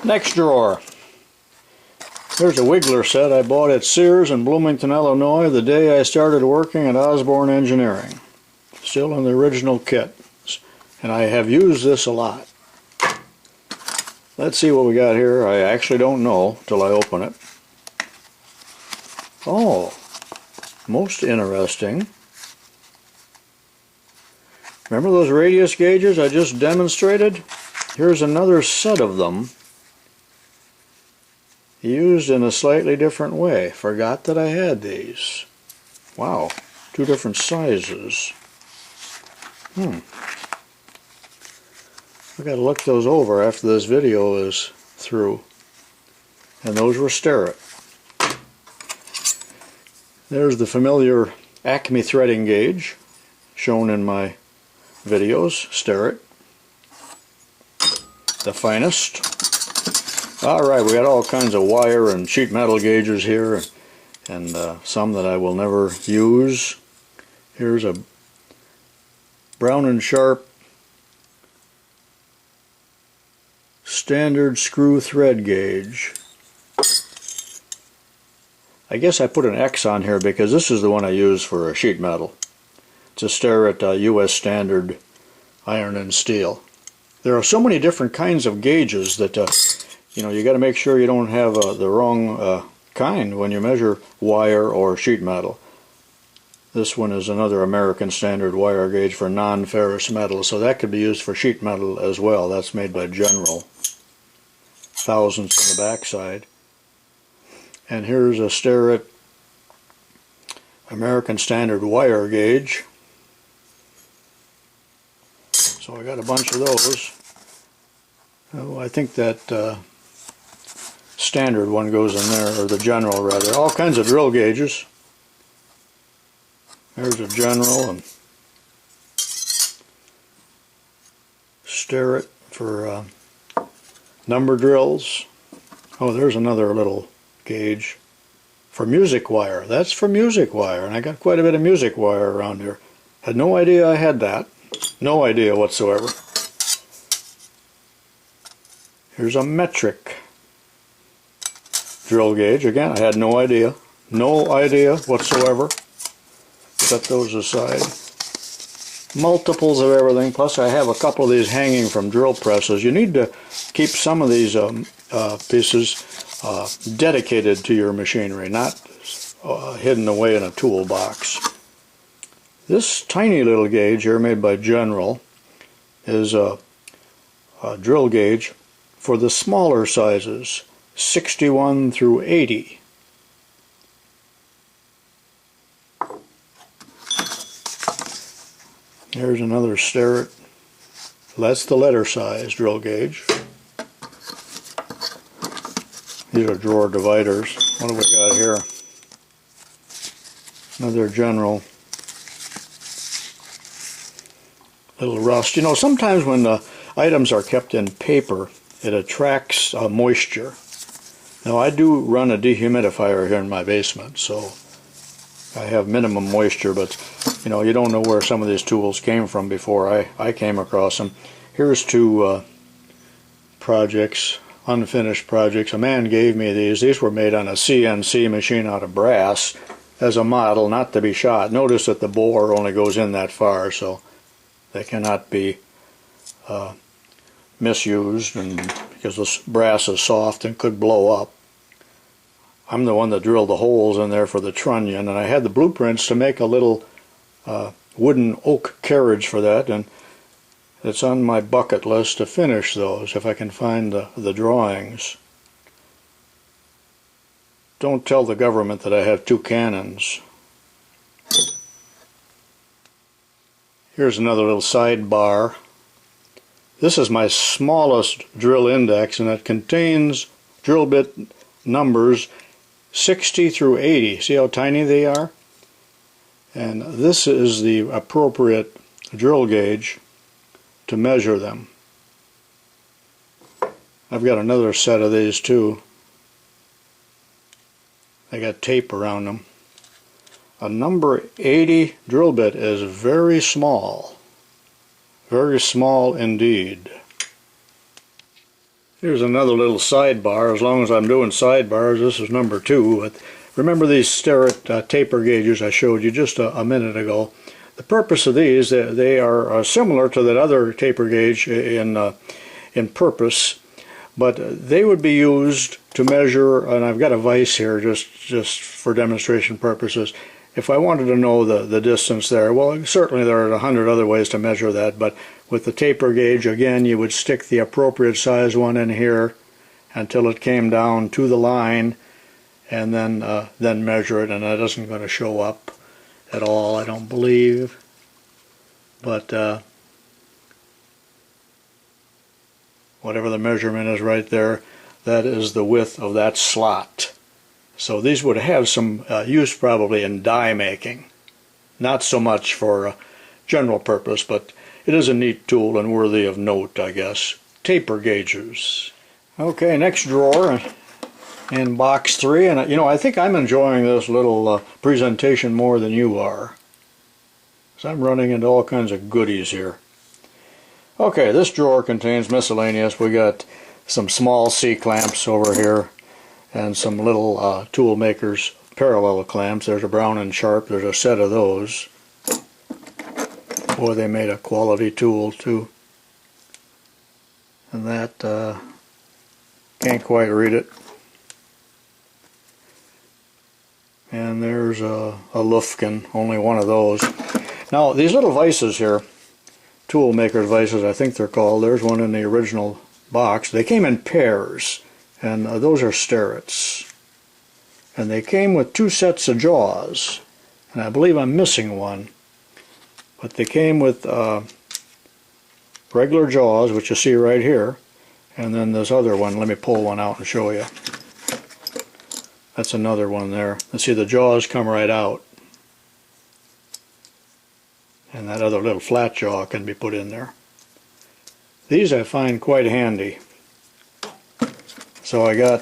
Next drawer. There's a wiggler set I bought at Sears in Bloomington, Illinois the day I started working at Osborne Engineering. Still in the original kit. And I have used this a lot. Let's see what we got here. I actually don't know till I open it. Oh, most interesting. Remember those radius gauges I just demonstrated? Here's another set of them, used in a slightly different way. Forgot that I had these. Wow, two different sizes. I gotta look those over after this video is through. And those were Starett. There's the familiar Acme threading gauge, shown in my videos, Starett. The finest. Alright, we got all kinds of wire and sheet metal gauges here, and some that I will never use. Here's a Brown & Sharp standard screw thread gauge. I guess I put an X on here because this is the one I use for sheet metal. It's a Starett US standard iron and steel. There are so many different kinds of gauges that you know, you got to make sure you don't have the wrong kind when you measure wire or sheet metal. This one is another American standard wire gauge for non-ferrous metal, so that could be used for sheet metal as well. That's made by General. Thousandths on the backside. And here's a Starett American standard wire gauge. So I got a bunch of those. Oh, I think that standard one goes in there, or the General rather. All kinds of drill gauges. There's a General and Starett for number drills. Oh, there's another little gauge for music wire. That's for music wire, and I got quite a bit of music wire around here. Had no idea I had that. No idea whatsoever. Here's a metric drill gauge. Again, I had no idea. No idea whatsoever. Set those aside. Multiples of everything. Plus I have a couple of these hanging from drill presses. You need to keep some of these pieces dedicated to your machinery, not hidden away in a toolbox. This tiny little gauge here, made by General, is a drill gauge for the smaller sizes, 61 through 80. Here's another Starett. That's the letter size drill gauge. These are drawer dividers. What do we got here? Another General. Little rust. You know, sometimes when items are kept in paper, it attracts moisture. Now, I do run a dehumidifier here in my basement, so I have minimum moisture, but you know, you don't know where some of these tools came from before I came across them. Here's two projects, unfinished projects. A man gave me these. These were made on a CNC machine out of brass as a model, not to be shot. Notice that the bore only goes in that far, so they cannot be misused, and because this brass is soft and could blow up. I'm the one that drilled the holes in there for the trunnion, and I had the blueprints to make a little wooden oak carriage for that, and it's on my bucket list to finish those if I can find the drawings. Don't tell the government that I have two cannons. Here's another little sidebar. This is my smallest drill index, and it contains drill bit numbers 60 through 80. See how tiny they are? And this is the appropriate drill gauge to measure them. I've got another set of these too. They got tape around them. A number 80 drill bit is very small. Very small indeed. Here's another little sidebar. As long as I'm doing sidebars, this is number 2. But remember these Starett taper gauges I showed you just a minute ago. The purpose of these, they are similar to that other taper gauge in purpose, but they would be used to measure, and I've got a vise here just for demonstration purposes. If I wanted to know the distance there, well, certainly there are 100 other ways to measure that, but with the taper gauge, again, you would stick the appropriate size one in here until it came down to the line, and then measure it, and that isn't going to show up at all, I don't believe. But whatever the measurement is right there, that is the width of that slot. So these would have some use probably in die making. Not so much for general purpose, but it is a neat tool and worthy of note, I guess. Taper gauges. Okay, next drawer in box 3, and I think I'm enjoying this little presentation more than you are. So I'm running into all kinds of goodies here. Okay, this drawer contains miscellaneous. We got some small C-clamps over here and some little Toolmaker's parallel clamps. There's a Brown and Sharp. There's a set of those. Boy, they made a quality tool too. And that, can't quite read it. And there's a Lufkin, only one of those. Now, these little vices here, Toolmaker's vices, I think they're called. There's one in the original box. They came in pairs, and those are Staretts. And they came with 2 sets of jaws, and I believe I'm missing one. But they came with regular jaws, which you see right here, and then this other one. Let me pull one out and show you. That's another one there. Let's see, the jaws come right out. And that other little flat jaw can be put in there. These I find quite handy. So I got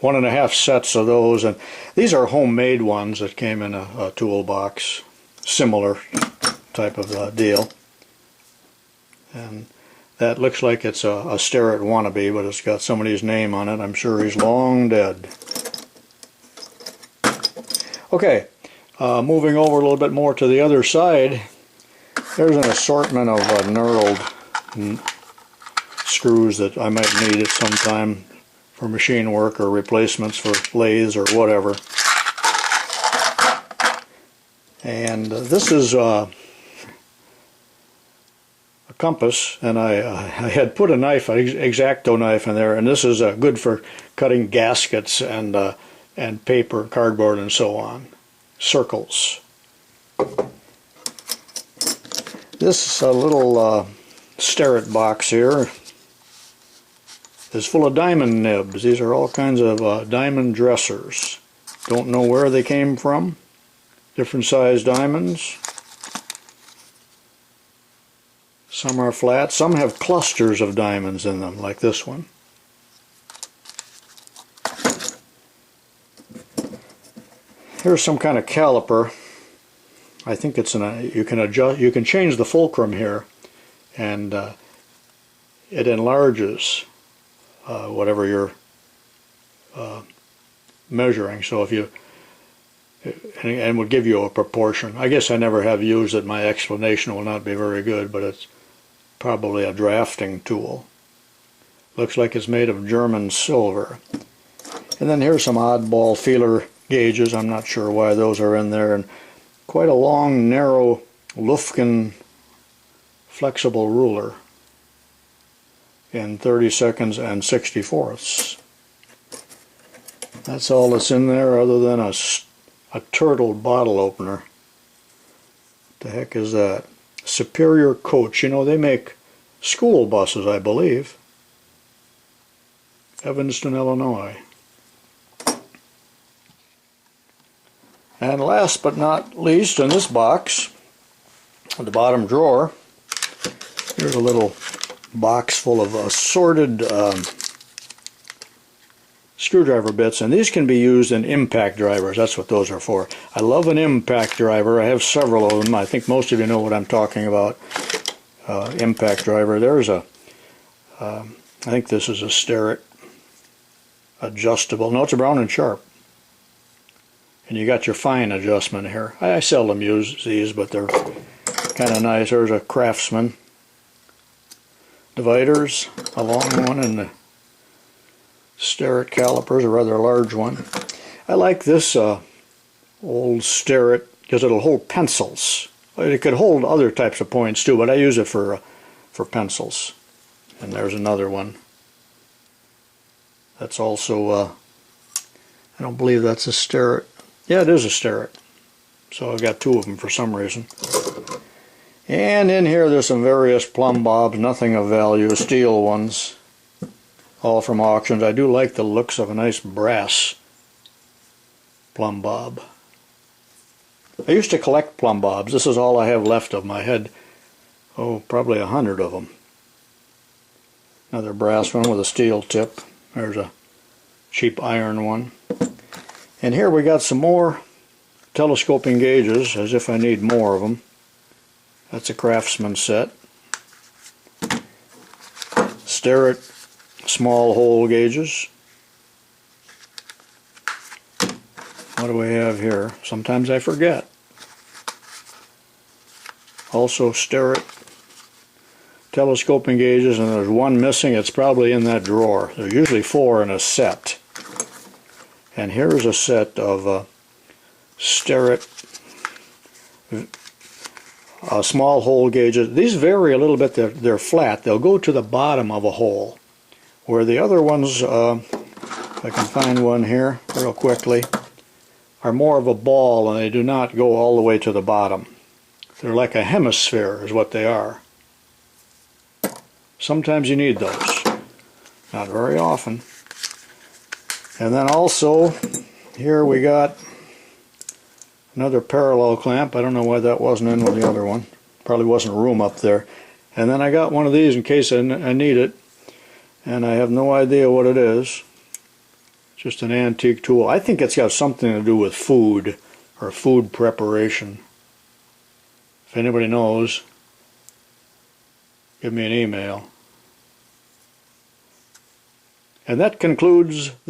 1.5 sets of those, and these are homemade ones that came in a toolbox. Similar type of deal. And that looks like it's a Starett wannabe, but it's got somebody's name on it. I'm sure he's long dead. Okay, moving over a little bit more to the other side, there's an assortment of knurled screws that I might need at some time for machine work or replacements for lathes or whatever. And this is a compass, and I had put a knife, an X-Acto knife in there, and this is good for cutting gaskets and paper, cardboard, and so on. Circles. This little Starett box here is full of diamond nibs. These are all kinds of diamond dressers. Don't know where they came from. Different size diamonds. Some are flat. Some have clusters of diamonds in them, like this one. Here's some kind of caliper. I think it's you can adjust. You can change the fulcrum here, and it enlarges whatever you're measuring. So if you and would give you a proportion. I guess I never have used it. My explanation will not be very good, but it's probably a drafting tool. Looks like it's made of German silver. And then here's some oddball feeler gauges. I'm not sure why those are in there, and quite a long, narrow Lufkin flexible ruler in 32nds and 64ths. That's all that's in there, other than a turtle bottle opener. What the heck is that? Superior Coach. You know, they make school buses, I believe. Evanston, Illinois. And last but not least, in this box, at the bottom drawer, here's a little box full of assorted screwdriver bits, and these can be used in impact drivers. That's what those are for. I love an impact driver. I have several of them. I think most of you know what I'm talking about. Impact driver. There's a I think this is a Starett adjustable. No, it's a Brown and Sharp. And you got your fine adjustment here. I seldom use these, but they're kind of nice. There's a Craftsman. Dividers, a long one, and the Starett calipers, a rather large one. I like this old Starett because it'll hold pencils. It could hold other types of points too, but I use it for pencils. And there's another one. That's also, I don't believe that's a Starett. Yeah, it is a Starett. So I've got two of them for some reason. And in here there's some various plumb bobs, nothing of value, steel ones, all from auctions. I do like the looks of a nice brass plumb bob. I used to collect plumb bobs. This is all I have left of them. I had, probably 100 of them. Another brass one with a steel tip. There's a cheap iron one. And here we got some more telescoping gauges, as if I need more of them. That's a Craftsman set. Starett small hole gauges. What do we have here? Sometimes I forget. Also Starett telescoping gauges, and there's one missing. It's probably in that drawer. There's usually 4 in a set. And here's a set of Starett small hole gauges. These vary a little bit. They're flat. They'll go to the bottom of a hole, where the other ones, if I can find one here real quickly, are more of a ball, and they do not go all the way to the bottom. They're like a hemisphere is what they are. Sometimes you need those. Not very often. And then also, here we got another parallel clamp. I don't know why that wasn't in with the other one. Probably wasn't room up there. And then I got one of these in case I need it. And I have no idea what it is. Just an antique tool. I think it's got something to do with food or food preparation. If anybody knows, give me an email. And that concludes